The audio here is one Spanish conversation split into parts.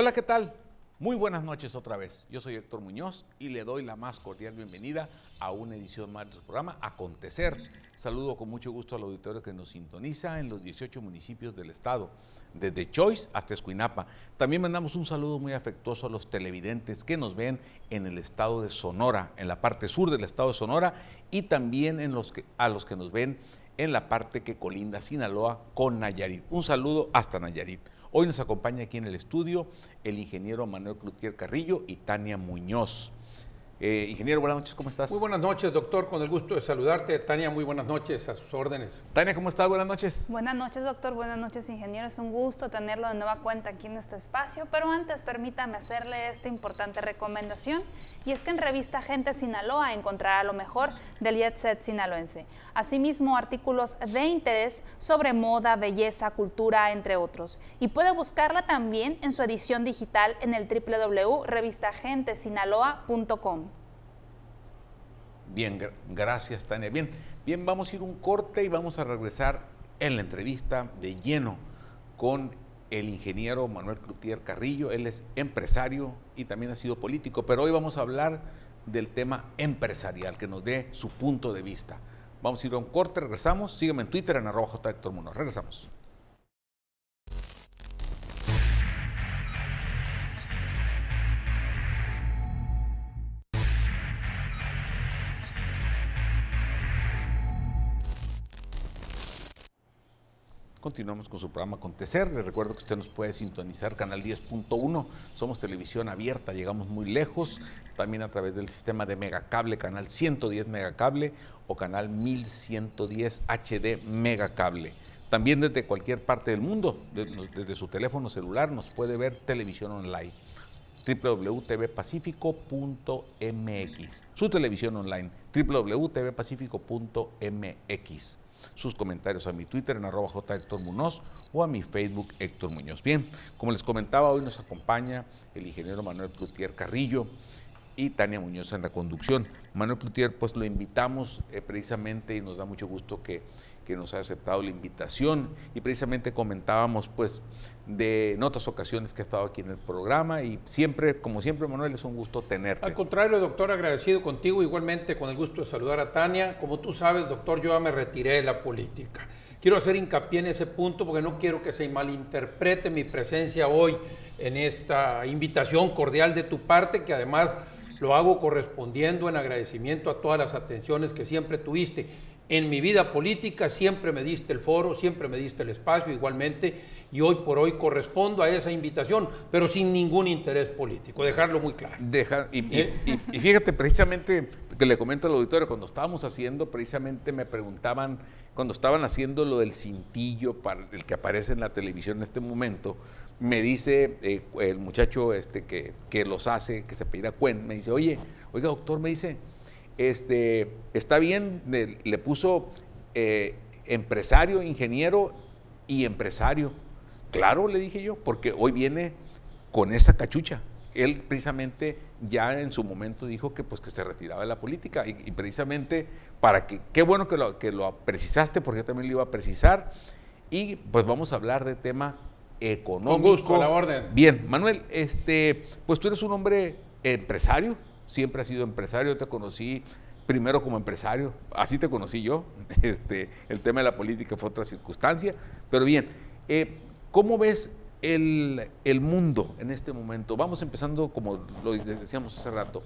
Hola, ¿qué tal? Muy buenas noches otra vez. Yo soy Héctor Muñoz y le doy la más cordial bienvenida a una edición más de su programa Acontecer. Saludo con mucho gusto al auditorio que nos sintoniza en los 18 municipios del estado, desde Choix hasta Escuinapa. También mandamos un saludo muy afectuoso a los televidentes que nos ven en el estado de Sonora, en la parte sur del estado de Sonora, y también a los que nos ven en la parte que colinda Sinaloa con Nayarit. Un saludo hasta Nayarit. Hoy nos acompaña aquí en el estudio el ingeniero Manuel Cloutier Carrillo y Tania Muñoz. Ingeniero, buenas noches, ¿cómo estás? Muy buenas noches, doctor, con el gusto de saludarte. Tania, muy buenas noches, a sus órdenes. Tania, ¿cómo estás? Buenas noches. Buenas noches, doctor, buenas noches, ingeniero. Es un gusto tenerlo de nueva cuenta aquí en este espacio, pero antes permítame hacerle esta importante recomendación, y es que en revista Gente Sinaloa encontrará lo mejor del jet set sinaloense. Asimismo, artículos de interés sobre moda, belleza, cultura, entre otros. Y puede buscarla también en su edición digital en el www.revistagentesinaloa.com. Bien, gracias, Tania. Bien, vamos a ir un corte y vamos a regresar en la entrevista de lleno con el ingeniero Manuel Cloutier Carrillo. Él es empresario y también ha sido político, pero hoy vamos a hablar del tema empresarial, que nos dé su punto de vista. Vamos a ir a un corte, regresamos. Sígueme en Twitter en @JHéctorMuñoz. Regresamos. Continuamos con su programa Acontecer. Les recuerdo que usted nos puede sintonizar canal 10.1. Somos televisión abierta, llegamos muy lejos. También a través del sistema de Megacable, canal 110 Megacable o canal 1110 HD Megacable. También desde cualquier parte del mundo, desde su teléfono celular, nos puede ver televisión online. www.tvpacifico.mx. Su televisión online, www.tvpacifico.mx. Sus comentarios a mi Twitter en @JHéctorMuñoz o a mi Facebook Héctor Muñoz. Bien, como les comentaba, hoy nos acompaña el ingeniero Manuel Cloutier Carrillo y Tania Muñoz en la conducción. Manuel Cloutier, pues lo invitamos precisamente, y nos da mucho gusto que nos haya aceptado la invitación, y precisamente comentábamos pues en otras ocasiones que ha estado aquí en el programa, y siempre, como siempre, Manuel, es un gusto tenerte. Al contrario, doctor, agradecido contigo, igualmente con el gusto de saludar a Tania. Como tú sabes, doctor, yo ya me retiré de la política. Quiero hacer hincapié en ese punto porque no quiero que se malinterprete mi presencia hoy en esta invitación cordial de tu parte, que además lo hago correspondiendo en agradecimiento a todas las atenciones que siempre tuviste. En mi vida política siempre me diste el foro, siempre me diste el espacio igualmente, y hoy por hoy correspondo a esa invitación, pero sin ningún interés político, dejarlo muy claro. Y fíjate, precisamente, que le comento al auditorio, cuando estábamos haciendo, precisamente me preguntaban, cuando estaban haciendo lo del cintillo, para el que aparece en la televisión en este momento, me dice el muchacho que los hace, que se apellida Cuen, me dice, oiga doctor, me dice, está bien, le puso empresario, ingeniero y empresario. Claro, le dije yo, porque hoy viene con esa cachucha. Él precisamente ya en su momento dijo que se retiraba de la política, y precisamente para que, qué bueno que lo precisaste, porque yo también lo iba a precisar, y pues vamos a hablar de tema económico. Con gusto, a la orden. Bien, Manuel, pues tú eres un hombre empresario. Siempre has sido empresario, te conocí primero como empresario, así te conocí yo. El tema de la política fue otra circunstancia, pero bien, ¿cómo ves el mundo en este momento? Vamos empezando, como lo decíamos hace rato,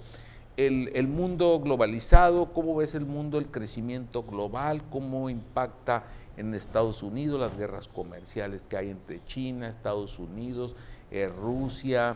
el mundo globalizado. ¿Cómo ves el mundo, el crecimiento global? ¿Cómo impacta en Estados Unidos las guerras comerciales que hay entre China, Estados Unidos, Rusia,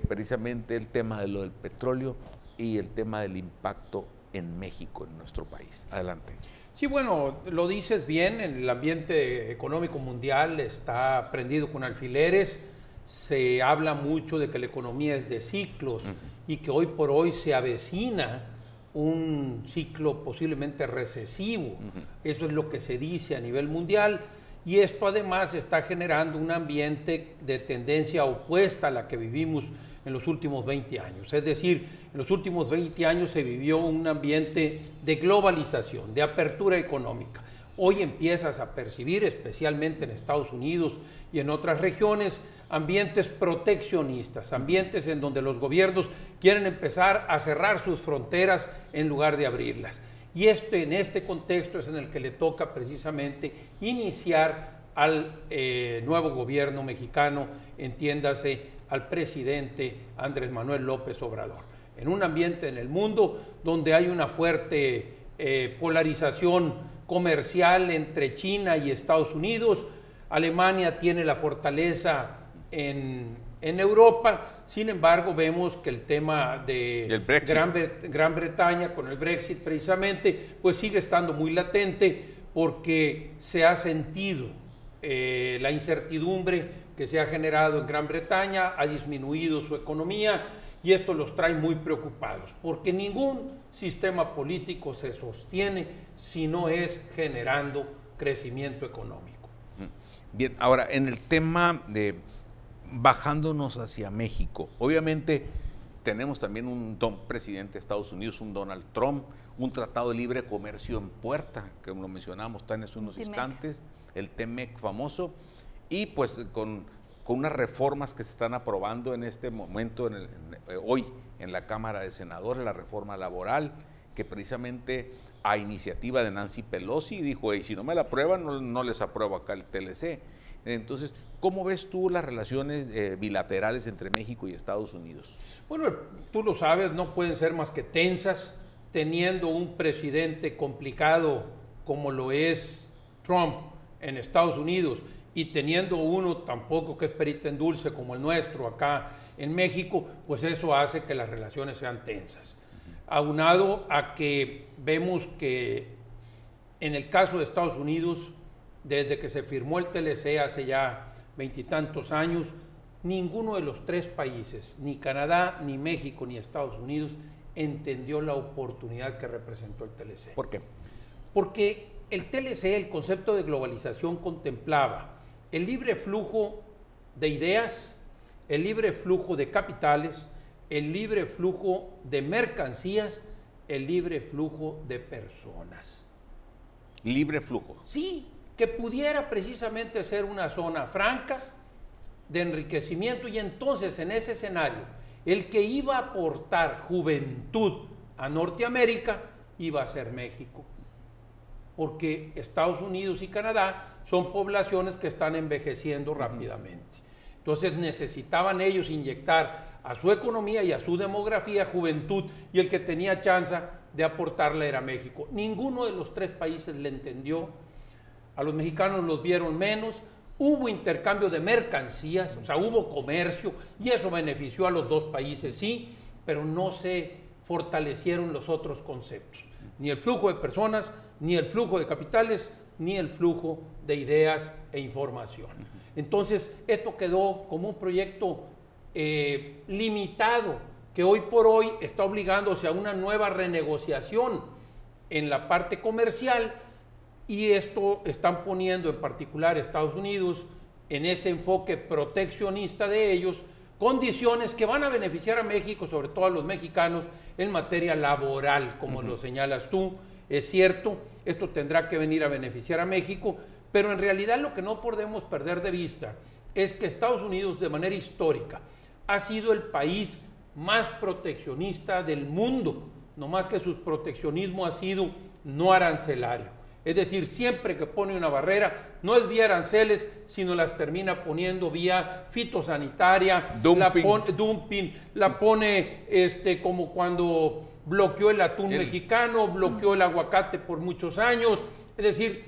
precisamente el tema de lo del petróleo y el tema del impacto en México, en nuestro país? Adelante. Sí, bueno, lo dices bien, el ambiente económico mundial está prendido con alfileres. Se habla mucho de que la economía es de ciclos, y que hoy por hoy se avecina un ciclo posiblemente recesivo. Eso es lo que se dice a nivel mundial, y esto además está generando un ambiente de tendencia opuesta a la que vivimos en los últimos 20 años. Es decir, en los últimos 20 años se vivió un ambiente de globalización, de apertura económica. Hoy empiezas a percibir, especialmente en Estados Unidos y en otras regiones, ambientes proteccionistas, ambientes en donde los gobiernos quieren empezar a cerrar sus fronteras en lugar de abrirlas. Y en este contexto es en el que le toca precisamente iniciar al nuevo gobierno mexicano, entiéndase, al presidente Andrés Manuel López Obrador. En un ambiente en el mundo donde hay una fuerte polarización comercial entre China y Estados Unidos, Alemania tiene la fortaleza en Europa, sin embargo vemos que el tema de Gran Bretaña con el Brexit precisamente, pues sigue estando muy latente porque se ha sentido la incertidumbre que se ha generado en Gran Bretaña, ha disminuido su economía y esto los trae muy preocupados, porque ningún sistema político se sostiene si no es generando crecimiento económico. Bien, ahora en el tema de bajándonos hacia México, obviamente tenemos también un presidente de Estados Unidos, un Donald Trump, un tratado de libre comercio en puerta, que lo mencionamos tan hace unos instantes, el TEMEC famoso, y pues con unas reformas que se están aprobando en este momento, hoy en la Cámara de Senadores, la reforma laboral, que precisamente a iniciativa de Nancy Pelosi dijo, hey, si no me la aprueban, no les apruebo acá el TLC. Entonces, ¿cómo ves tú las relaciones bilaterales entre México y Estados Unidos? Bueno, tú lo sabes, no pueden ser más que tensas, teniendo un presidente complicado como lo es Trump en Estados Unidos, y teniendo uno tampoco que es perita en dulce como el nuestro acá en México, pues eso hace que las relaciones sean tensas. Aunado a que vemos que en el caso de Estados Unidos, desde que se firmó el TLC hace ya 20 y tantos años, ninguno de los tres países, ni Canadá, ni México, ni Estados Unidos, entendió la oportunidad que representó el TLC. ¿Por qué? Porque el TLC, el concepto de globalización, contemplaba el libre flujo de ideas, el libre flujo de capitales, el libre flujo de mercancías, el libre flujo de personas. Libre flujo. Sí, que pudiera precisamente ser una zona franca de enriquecimiento, y entonces en ese escenario el que iba a aportar juventud a Norteamérica iba a ser México, porque Estados Unidos y Canadá son poblaciones que están envejeciendo rápidamente. Entonces necesitaban ellos inyectar a su economía y a su demografía juventud, y el que tenía chance de aportarle era México. Ninguno de los tres países le entendió, a los mexicanos los vieron menos, hubo intercambio de mercancías, o sea, hubo comercio, y eso benefició a los dos países, sí, pero no se fortalecieron los otros conceptos, ni el flujo de personas, ni el flujo de capitales, ni el flujo de ideas e información. Entonces, esto quedó como un proyecto limitado, que hoy por hoy está obligándose a una nueva renegociación en la parte comercial, y esto están poniendo en particular Estados Unidos en ese enfoque proteccionista de ellos, condiciones que van a beneficiar a México, sobre todo a los mexicanos, en materia laboral, como lo señalas tú. Es cierto, esto tendrá que venir a beneficiar a México, pero en realidad lo que no podemos perder de vista es que Estados Unidos, de manera histórica, ha sido el país más proteccionista del mundo, no más que su proteccionismo ha sido no arancelario. Es decir, siempre que pone una barrera, no es vía aranceles, sino las termina poniendo vía fitosanitaria, dumping, la pone como cuando bloqueó el atún mexicano, bloqueó el aguacate por muchos años. Es decir,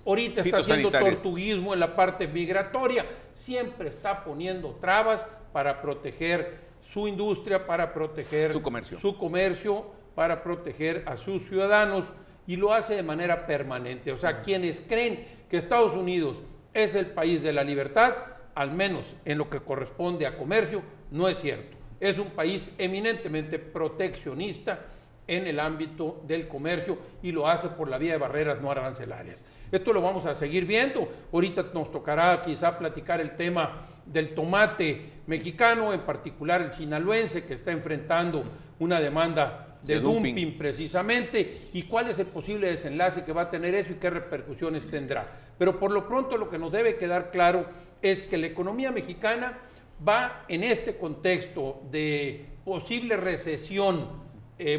ahorita está haciendo tortuguismo en la parte migratoria, siempre está poniendo trabas para proteger su industria, para proteger su comercio, para proteger a sus ciudadanos, y lo hace de manera permanente. O sea, quienes creen que Estados Unidos es el país de la libertad, al menos en lo que corresponde a comercio, no es cierto. Es un país eminentemente proteccionista en el ámbito del comercio, y lo hace por la vía de barreras no arancelarias. Esto lo vamos a seguir viendo. Ahorita nos tocará quizá platicar el tema del tomate mexicano, en particular el sinaloense, que está enfrentando una demanda de dumping precisamente, y cuál es el posible desenlace que va a tener eso y qué repercusiones tendrá. Pero por lo pronto lo que nos debe quedar claro es que la economía mexicana va en este contexto de posible recesión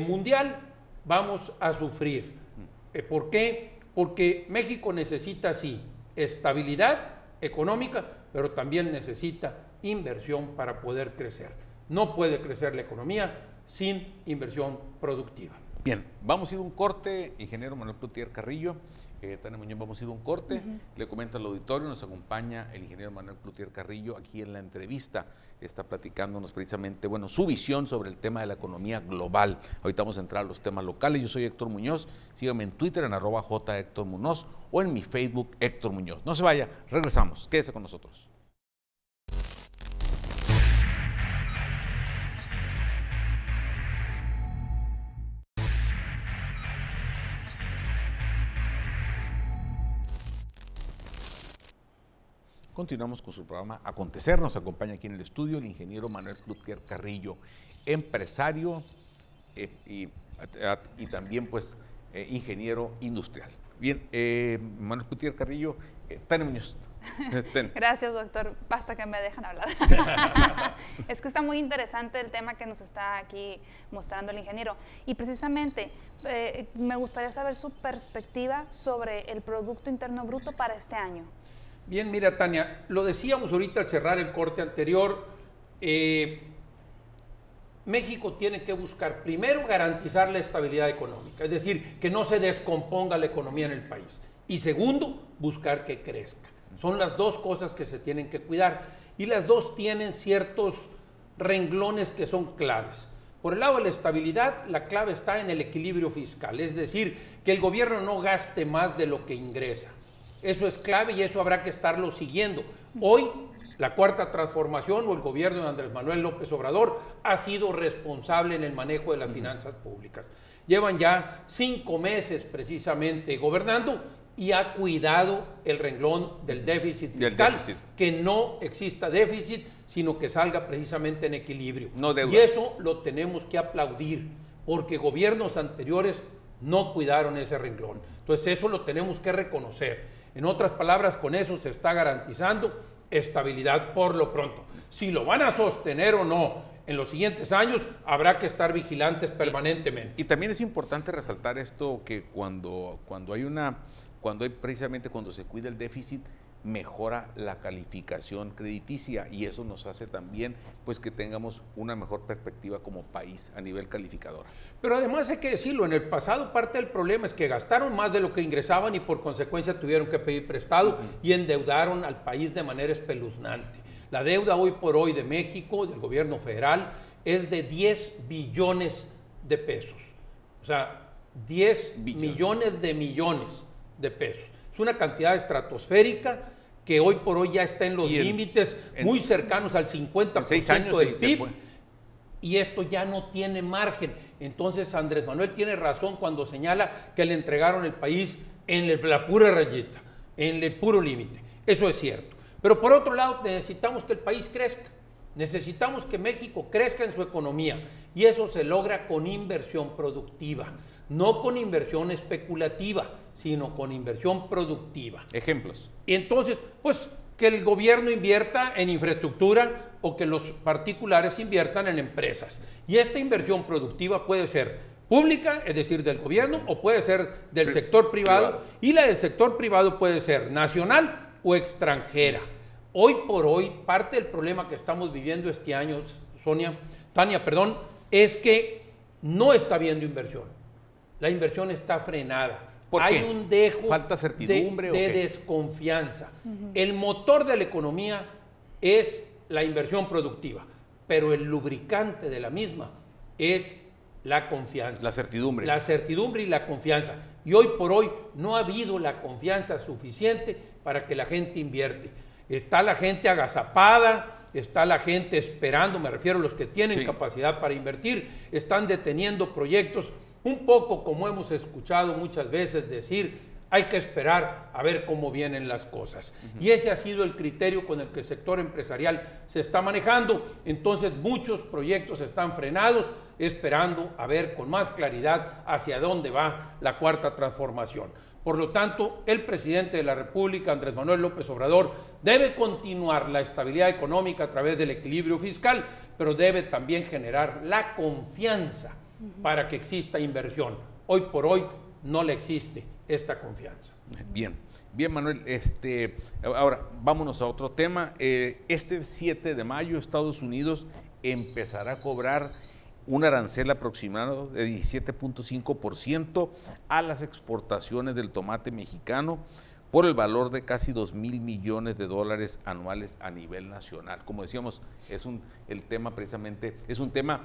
mundial, vamos a sufrir. ¿Por qué? Porque México necesita, sí, estabilidad económica, pero también necesita inversión para poder crecer. No puede crecer la economía sin inversión productiva. Bien, vamos a ir a un corte, ingeniero Manuel Cloutier Carrillo. Tania Muñoz, vamos a ir a un corte. Le comento al auditorio, nos acompaña el ingeniero Manuel Cloutier Carrillo aquí en la entrevista. Está platicándonos precisamente, bueno, su visión sobre el tema de la economía global. Ahorita vamos a entrar a los temas locales. Yo soy Héctor Muñoz. Síganme en Twitter en @jHéctorMuñoz o en mi Facebook Héctor Muñoz. No se vaya, regresamos. Quédese con nosotros. Continuamos con su programa Acontecer. Nos acompaña aquí en el estudio el ingeniero Manuel Cloutier Carrillo, empresario y también pues ingeniero industrial. Bien, Manuel Cloutier Carrillo, Tania Muñoz. Gracias, doctor. Basta que me dejan hablar. Es que está muy interesante el tema que nos está aquí mostrando el ingeniero. Y precisamente me gustaría saber su perspectiva sobre el Producto Interno Bruto para este año. Bien, mira, Tania, lo decíamos ahorita al cerrar el corte anterior, México tiene que buscar primero garantizar la estabilidad económica, es decir, que no se descomponga la economía en el país, y segundo, buscar que crezca. Son las dos cosas que se tienen que cuidar, y las dos tienen ciertos renglones que son claves. Por el lado de la estabilidad, la clave está en el equilibrio fiscal, es decir, que el gobierno no gaste más de lo que ingresa. Eso es clave y eso habrá que estarlo siguiendo. Hoy, la Cuarta Transformación o el gobierno de Andrés Manuel López Obrador ha sido responsable en el manejo de las finanzas públicas. Llevan ya 5 meses precisamente gobernando y ha cuidado el renglón del déficit fiscal, que no exista déficit, sino que salga precisamente en equilibrio. No deuda. Y eso lo tenemos que aplaudir, porque gobiernos anteriores no cuidaron ese renglón. Entonces eso lo tenemos que reconocer. En otras palabras, con eso se está garantizando estabilidad por lo pronto. Si lo van a sostener o no en los siguientes años, habrá que estar vigilantes permanentemente. Y también es importante resaltar esto, que cuando se cuida el déficit, mejora la calificación crediticia, y eso nos hace también pues que tengamos una mejor perspectiva como país a nivel calificador. Pero además hay que decirlo, en el pasado parte del problema es que gastaron más de lo que ingresaban y por consecuencia tuvieron que pedir prestado y endeudaron al país de manera espeluznante. La deuda hoy por hoy de México, del gobierno federal, es de 10 billones de pesos. O sea, 10 millones de pesos. Es una cantidad estratosférica que hoy por hoy ya está en los límites muy cercanos al 50% del PIB, y esto ya no tiene margen. Entonces Andrés Manuel tiene razón cuando señala que le entregaron el país en la pura rayita, en el puro límite. Eso es cierto. Pero por otro lado necesitamos que el país crezca, necesitamos que México crezca en su economía, y eso se logra con inversión productiva, no con inversión especulativa, sino con inversión productiva. Ejemplos. Y entonces, pues, que el gobierno invierta en infraestructura o que los particulares inviertan en empresas. Y esta inversión productiva puede ser pública, es decir, del gobierno, o puede ser del sector privado, y la del sector privado puede ser nacional o extranjera. Hoy por hoy, parte del problema que estamos viviendo este año, Tania, es que no está habiendo inversión. La inversión está frenada. Hay un dejo ¿Falta certidumbre de desconfianza. El motor de la economía es la inversión productiva, pero el lubricante de la misma es la confianza. La certidumbre. La certidumbre y la confianza. Y hoy por hoy no ha habido la confianza suficiente para que la gente invierte. Está la gente agazapada, está la gente esperando, me refiero a los que tienen capacidad para invertir, están deteniendo proyectos. Un poco como hemos escuchado muchas veces decir, hay que esperar a ver cómo vienen las cosas. Y ese ha sido el criterio con el que el sector empresarial se está manejando. Entonces muchos proyectos están frenados, esperando a ver con más claridad hacia dónde va la cuarta transformación. Por lo tanto, el presidente de la República, Andrés Manuel López Obrador, debe continuar la estabilidad económica a través del equilibrio fiscal, pero debe también generar la confianza para que exista inversión. Hoy por hoy no le existe esta confianza. Bien, bien, Manuel. Ahora, vámonos a otro tema. Este 7 de mayo, Estados Unidos empezará a cobrar un arancel aproximado de 17.5% a las exportaciones del tomate mexicano por el valor de casi 2,000 millones de dólares anuales a nivel nacional. Como decíamos, el tema precisamente, es un tema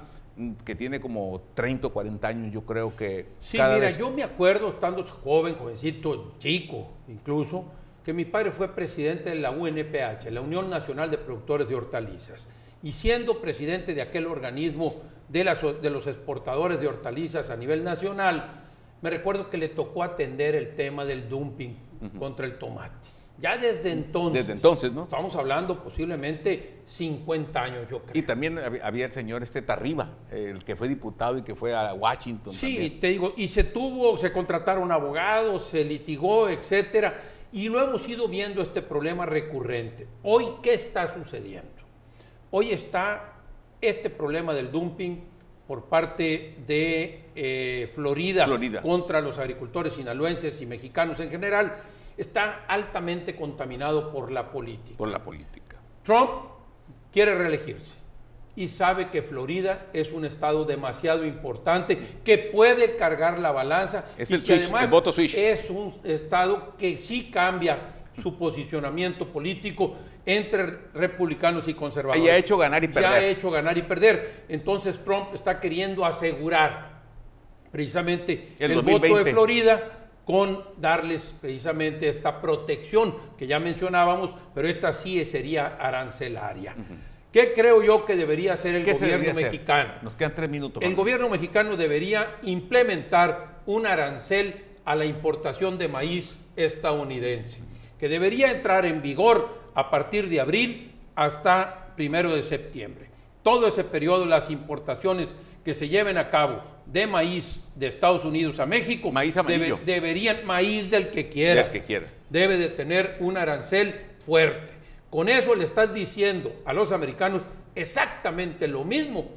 que tiene como 30 o 40 años, yo creo que sí, mira, yo me acuerdo, estando joven, jovencito, chico incluso, que mi padre fue presidente de la UNPH, la Unión Nacional de Productores de Hortalizas, y siendo presidente de aquel organismo de los exportadores de hortalizas a nivel nacional, me recuerdo que le tocó atender el tema del dumping contra el tomate. Ya desde entonces, ¿no? Estamos hablando posiblemente 50 años, yo creo. Y también había el señor Tarriba, el que fue diputado y que fue a Washington. Sí, también. Te digo, y se contrataron abogados, se litigó, etcétera, y lo hemos ido viendo este problema recurrente. Hoy, ¿qué está sucediendo? Hoy está este problema del dumping por parte de Florida contra los agricultores sinaloenses y mexicanos en general, está altamente contaminado por la política. Por la política. Trump quiere reelegirse y sabe que Florida es un estado demasiado importante que puede cargar la balanza. Es y el que switch, además el voto switch. Es un estado que sí cambia su posicionamiento político entre republicanos y conservadores. Y ha hecho ganar y perder. Ya ha hecho ganar y perder. Entonces Trump está queriendo asegurar precisamente el voto de Florida con darles precisamente esta protección que ya mencionábamos, pero esta sí sería arancelaria. ¿Qué creo yo que debería hacer el gobierno mexicano? Nos quedan 3 minutos. El gobierno mexicano debería implementar un arancel a la importación de maíz estadounidense, que debería entrar en vigor a partir de abril hasta 1 de septiembre. Todo ese periodo, las importaciones que se lleven a cabo de maíz de Estados Unidos a México, maíz amarillo, deberían, maíz del que quiera, debe de tener un arancel fuerte. Con eso le estás diciendo a los americanos exactamente lo mismo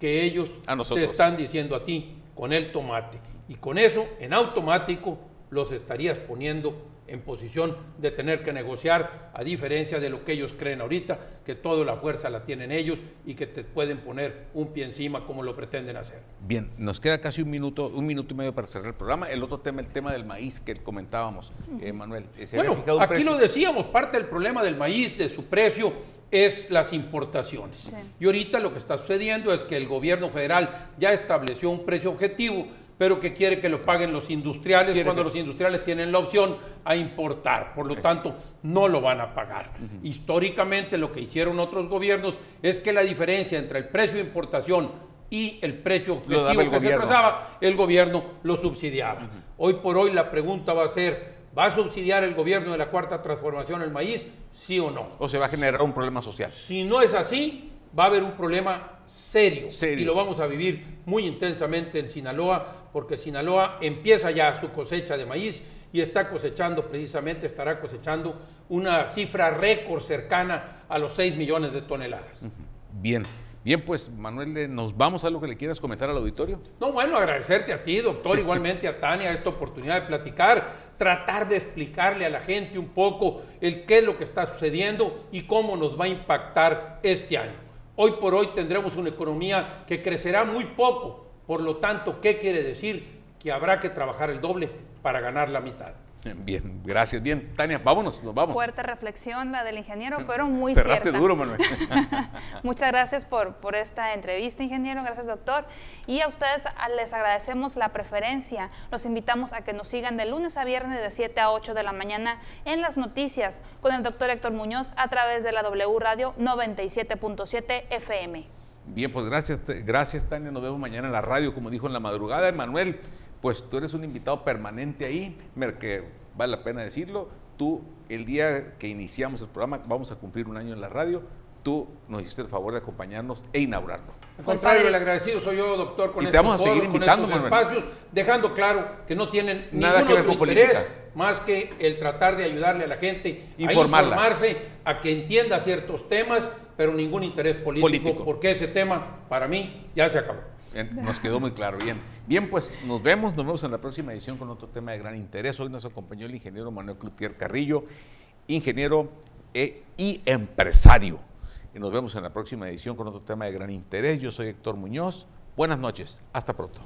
que ellos te están diciendo a ti con el tomate. Y con eso, en automático, los estarías poniendo en posición de tener que negociar, a diferencia de lo que ellos creen ahorita, que toda la fuerza la tienen ellos y que te pueden poner un pie encima como lo pretenden hacer. Bien, nos queda casi un minuto y medio para cerrar el programa. El otro tema, el tema del maíz que comentábamos, Manuel. Bueno, aquí lo decíamos, parte del problema del maíz, de su precio, es las importaciones. Sí. Y ahorita lo que está sucediendo es que el gobierno federal ya estableció un precio objetivo, pero que quiere que lo paguen los industriales cuando los industriales tienen la opción a importar. Por lo tanto, no lo van a pagar. Históricamente, lo que hicieron otros gobiernos es que la diferencia entre el precio de importación y el precio objetivo que se trazaba, el gobierno lo subsidiaba. Hoy por hoy la pregunta va a ser, ¿va a subsidiar el gobierno de la Cuarta Transformación el maíz? ¿Sí o no? ¿O se va a generar un problema social? Si no es así, va a haber un problema serio. Y lo vamos a vivir muy intensamente en Sinaloa, porque Sinaloa empieza ya su cosecha de maíz y está cosechando precisamente, estará cosechando una cifra récord cercana a los 6 millones de toneladas. Bien, bien, pues Manuel, ¿nos vamos a lo que le quieras comentar al auditorio? No, bueno, agradecerte a ti, doctor, igualmente a Tania, esta oportunidad de platicar, tratar de explicarle a la gente un poco qué es lo que está sucediendo y cómo nos va a impactar este año. Hoy por hoy tendremos una economía que crecerá muy poco, por lo tanto, ¿qué quiere decir? Que habrá que trabajar el doble para ganar la mitad. Bien, gracias. Bien, Tania, vámonos, nos vamos. Fuerte reflexión la del ingeniero, pero muy Cerraste cierta. Duro, Manuel. Muchas gracias por esta entrevista, ingeniero. Gracias, doctor. Y a ustedes les agradecemos la preferencia. Los invitamos a que nos sigan de lunes a viernes de 7 a 8 de la mañana en las noticias con el doctor Héctor Muñoz a través de la W Radio 97.7 FM. Bien, pues gracias, Tania. Nos vemos mañana en la radio, como dijo en la madrugada. Manuel, pues tú eres un invitado permanente ahí, que vale la pena decirlo. Tú, el día que iniciamos el programa, vamos a cumplir un año en la radio, tú nos hiciste el favor de acompañarnos e inaugurarlo. Al contrario, el agradecido soy yo, doctor, con y te vamos a seguir invitando, con estos espacios, dejando claro que no tienen nada ningún que ver otro con interés política, más que el tratar de ayudarle a la gente a informarse, a que entienda ciertos temas, pero ningún interés político, porque ese tema, para mí, ya se acabó. Bien, nos quedó muy claro. Bien, pues nos vemos en la próxima edición con otro tema de gran interés. Hoy nos acompañó el ingeniero Manuel Cloutier Carrillo, ingeniero y empresario. Y nos vemos en la próxima edición con otro tema de gran interés. Yo soy Héctor Muñoz. Buenas noches. Hasta pronto.